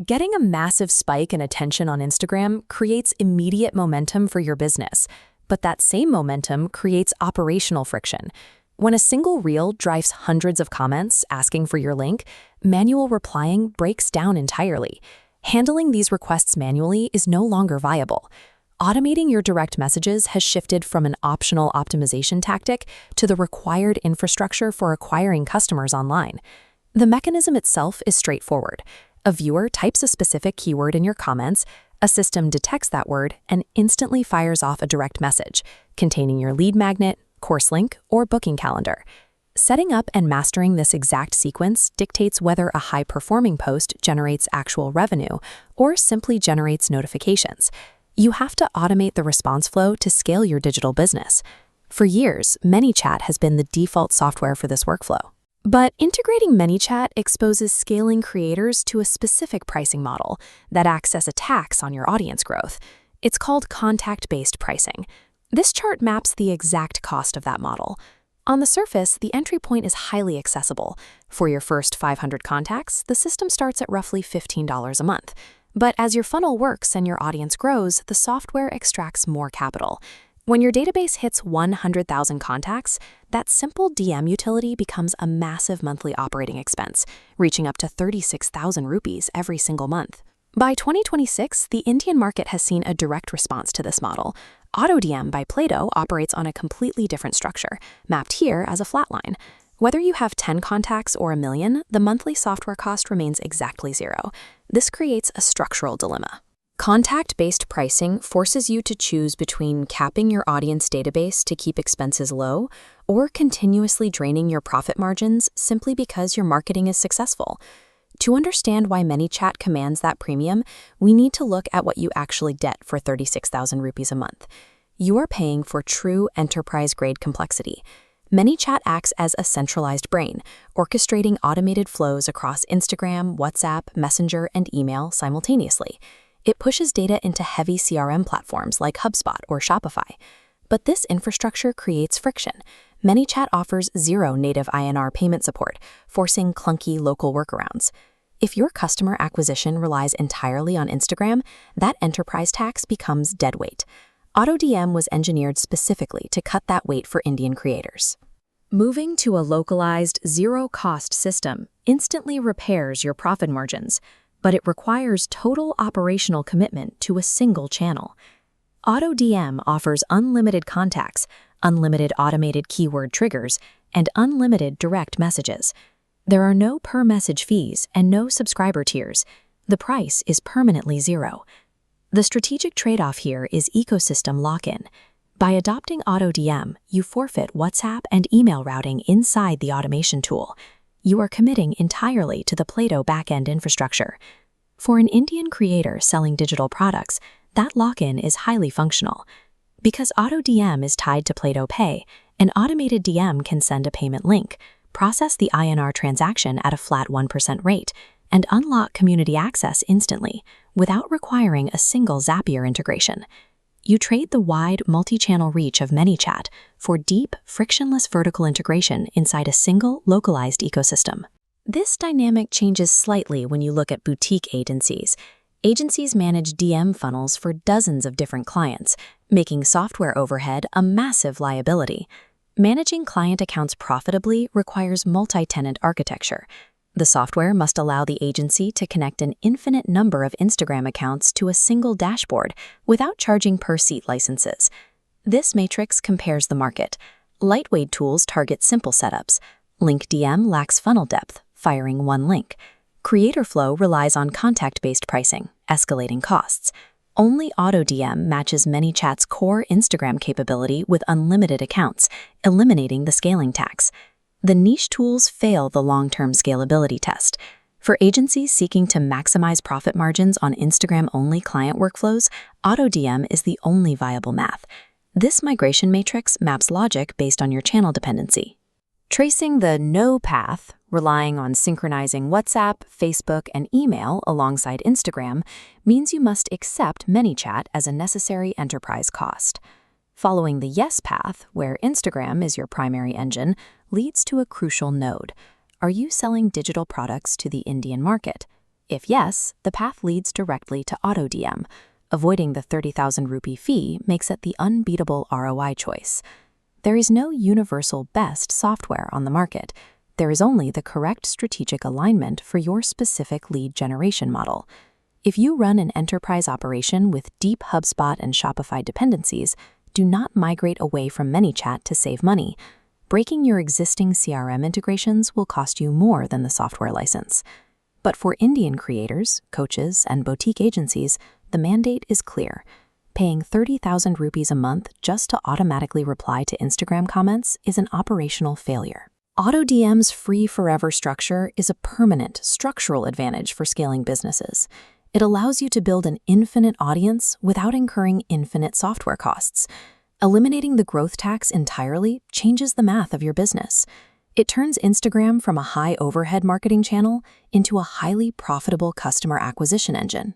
Getting a massive spike in attention on Instagram creates immediate momentum for your business, but that same momentum creates operational friction. When a single reel drives hundreds of comments asking for your link, manual replying breaks down entirely. Handling these requests manually is no longer viable. Automating your direct messages has shifted from an optional optimization tactic to the required infrastructure for acquiring customers online. The mechanism itself is straightforward. A viewer types a specific keyword in your comments, a system detects that word, and instantly fires off a direct message containing your lead magnet, course link, or booking calendar. Setting up and mastering this exact sequence dictates whether a high-performing post generates actual revenue or simply generates notifications. You have to automate the response flow to scale your digital business. For years, ManyChat has been the default software for this workflow. But integrating ManyChat exposes scaling creators to a specific pricing model that acts as a tax on your audience growth. It's called contact-based pricing. This chart maps the exact cost of that model. On the surface, the entry point is highly accessible. For your first 500 contacts, the system starts at roughly $15 a month. But as your funnel works and your audience grows, the software extracts more capital. When your database hits 100,000 contacts, that simple DM utility becomes a massive monthly operating expense, reaching up to 36,000 rupees every single month. By 2026, the Indian market has seen a direct response to this model. AutoDM by Playto operates on a completely different structure, mapped here as a flat line. Whether you have 10 contacts or 1 million, the monthly software cost remains exactly zero. This creates a structural dilemma. Contact-based pricing forces you to choose between capping your audience database to keep expenses low or continuously draining your profit margins simply because your marketing is successful. To understand why ManyChat commands that premium, we need to look at what you actually get for 36,000 rupees a month. You are paying for true enterprise-grade complexity. ManyChat acts as a centralized brain, orchestrating automated flows across Instagram, WhatsApp, Messenger, and email simultaneously. It pushes data into heavy CRM platforms like HubSpot or Shopify. But this infrastructure creates friction. ManyChat offers zero native INR payment support, forcing clunky local workarounds. If your customer acquisition relies entirely on Instagram, that enterprise tax becomes dead weight. AutoDM was engineered specifically to cut that weight for Indian creators. Moving to a localized, zero-cost system instantly repairs your profit margins, but it requires total operational commitment to a single channel. AutoDM offers unlimited contacts, unlimited automated keyword triggers, and unlimited direct messages. There are no per-message fees and no subscriber tiers. The price is permanently zero. The strategic trade-off here is ecosystem lock-in. By adopting AutoDM, you forfeit WhatsApp and email routing inside the automation tool. You are committing entirely to the Playto backend infrastructure. For an Indian creator selling digital products, that lock-in is highly functional. Because AutoDM is tied to Playto Pay, an automated DM can send a payment link, process the INR transaction at a flat 1% rate, and unlock community access instantly, without requiring a single Zapier integration. You trade the wide, multi-channel reach of ManyChat for deep, frictionless vertical integration inside a single, localized ecosystem. This dynamic changes slightly when you look at boutique agencies. Agencies manage DM funnels for dozens of different clients, making software overhead a massive liability. Managing client accounts profitably requires multi-tenant architecture. The software must allow the agency to connect an infinite number of Instagram accounts to a single dashboard without charging per-seat licenses. This matrix compares the market. Lightweight tools target simple setups. LinkDM lacks funnel depth, firing one link. CreatorFlow relies on contact-based pricing, escalating costs. Only AutoDM matches ManyChat's core Instagram capability with unlimited accounts, eliminating the scaling tax. The niche tools fail the long-term scalability test. For agencies seeking to maximize profit margins on Instagram-only client workflows, AutoDM is the only viable math. This migration matrix maps logic based on your channel dependency. Tracing the no path, relying on synchronizing WhatsApp, Facebook, and email alongside Instagram, means you must accept ManyChat as a necessary enterprise cost. Following the yes path, where Instagram is your primary engine, leads to a crucial node. Are you selling digital products to the Indian market? If yes, the path leads directly to AutoDM. Avoiding the 30,000 rupee fee makes it the unbeatable ROI choice. There is no universal best software on the market. There is only the correct strategic alignment for your specific lead generation model. If you run an enterprise operation with deep HubSpot and Shopify dependencies, do not migrate away from ManyChat to save money. Breaking your existing CRM integrations will cost you more than the software license. But for Indian creators, coaches, and boutique agencies, the mandate is clear. Paying 30,000 rupees a month just to automatically reply to Instagram comments is an operational failure. AutoDM's free forever structure is a permanent, structural advantage for scaling businesses. It allows you to build an infinite audience without incurring infinite software costs. Eliminating the growth tax entirely changes the math of your business. It turns Instagram from a high overhead marketing channel into a highly profitable customer acquisition engine.